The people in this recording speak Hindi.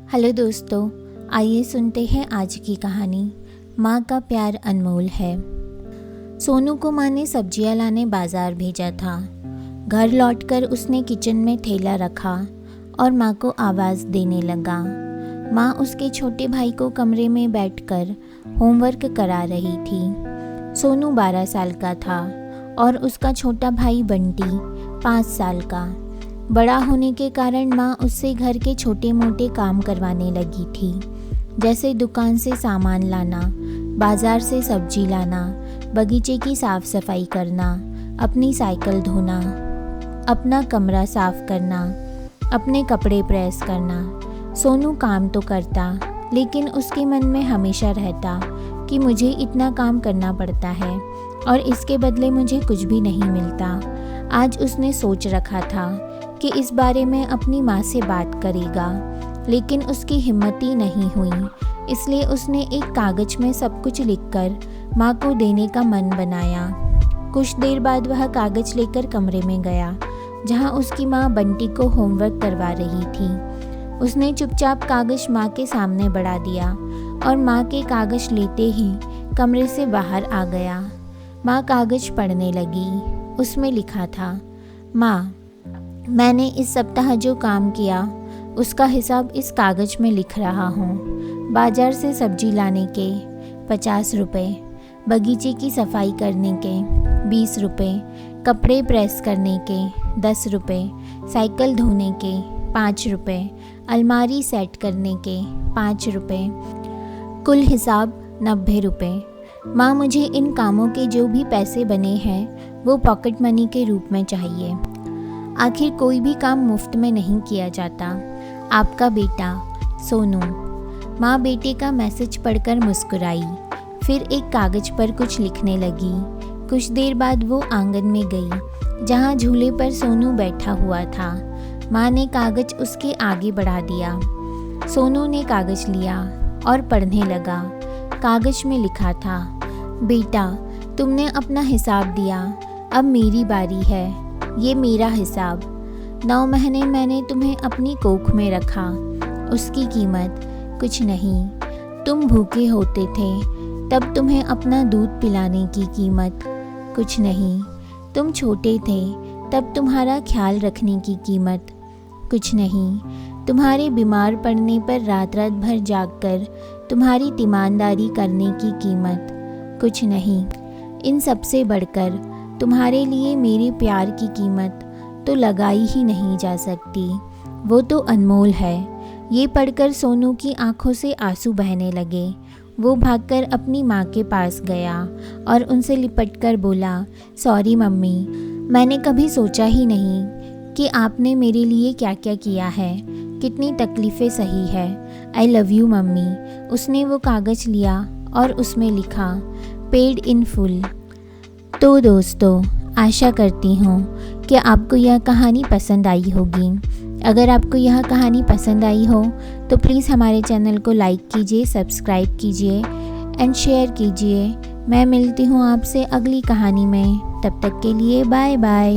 हेलो दोस्तों, आइए सुनते हैं आज की कहानी। माँ का प्यार अनमोल है। सोनू को माँ ने सब्जियाँ लाने बाजार भेजा था। घर लौटकर उसने किचन में थैला रखा और माँ को आवाज़ देने लगा। माँ उसके छोटे भाई को कमरे में बैठकर होमवर्क करा रही थी। सोनू 12 साल का था और उसका छोटा भाई बंटी 5 साल का। बड़ा होने के कारण माँ उससे घर के छोटे मोटे काम करवाने लगी थी, जैसे दुकान से सामान लाना, बाजार से सब्जी लाना, बगीचे की साफ सफाई करना, अपनी साइकिल धोना, अपना कमरा साफ करना, अपने कपड़े प्रेस करना। सोनू काम तो करता, लेकिन उसके मन में हमेशा रहता कि मुझे इतना काम करना पड़ता है और इसके बदले मुझे कुछ भी नहीं मिलता। आज उसने सोच रखा था कि इस बारे में अपनी माँ से बात करेगा, लेकिन उसकी हिम्मत ही नहीं हुई। इसलिए उसने एक कागज़ में सब कुछ लिखकर माँ को देने का मन बनाया। कुछ देर बाद वह कागज़ लेकर कमरे में गया, जहाँ उसकी माँ बंटी को होमवर्क करवा रही थी। उसने चुपचाप कागज़ माँ के सामने बढ़ा दिया और माँ के कागज़ लेते ही कमरे से बाहर आ गया। माँ कागज़ पढ़ने लगी। उसमें लिखा था, माँ, मैंने इस सप्ताह जो काम किया उसका हिसाब इस कागज़ में लिख रहा हूँ। बाजार से सब्जी लाने के 50 रुपये, बगीचे की सफाई करने के 20 रुपये, कपड़े प्रेस करने के 10 रुपये, साइकिल धोने के 5 रुपये, अलमारी सेट करने के 5 रुपये, कुल हिसाब 90 रुपये। माँ, मुझे इन कामों के जो भी पैसे बने हैं वो पॉकेट मनी के रूप में चाहिए। आखिर कोई भी काम मुफ्त में नहीं किया जाता। आपका बेटा सोनू। माँ बेटे का मैसेज पढ़कर मुस्कुराई, फिर एक कागज़ पर कुछ लिखने लगी। कुछ देर बाद वो आंगन में गई, जहाँ झूले पर सोनू बैठा हुआ था। माँ ने कागज़ उसके आगे बढ़ा दिया। सोनू ने कागज़ लिया और पढ़ने लगा। कागज़ में लिखा था, बेटा, तुमने अपना हिसाब दिया, अब मेरी बारी है। ये मेरा हिसाब। 9 महीने मैंने तुम्हें अपनी कोख में रखा, उसकी कीमत कुछ नहीं। तुम भूखे होते थे तब तुम्हें अपना दूध पिलाने की कीमत कुछ नहीं। तुम छोटे थे तब तुम्हारा ख्याल रखने की कीमत कुछ नहीं। तुम्हारे बीमार पड़ने पर रात रात भर जागकर तुम्हारी तीमानदारी करने की कीमत कुछ नहीं। इन सबसे बढ़कर तुम्हारे लिए मेरे प्यार की कीमत तो लगाई ही नहीं जा सकती। वो तो अनमोल है। ये पढ़कर सोनू की आंखों से आंसू बहने लगे। वो भागकर अपनी माँ के पास गया और उनसे लिपटकर बोला, सॉरी मम्मी, मैंने कभी सोचा ही नहीं कि आपने मेरे लिए क्या क्या किया है, कितनी तकलीफ़ें सही है। I love you mummy. उसने वो कागज़ लिया और उसमें लिखा, पेड इन फुल। तो दोस्तों, आशा करती हूँ कि आपको यह कहानी पसंद आई होगी। अगर आपको यह कहानी पसंद आई हो तो प्लीज़ हमारे चैनल को लाइक कीजिए, सब्सक्राइब कीजिए एंड शेयर कीजिए। मैं मिलती हूँ आपसे अगली कहानी में। तब तक के लिए बाय बाय।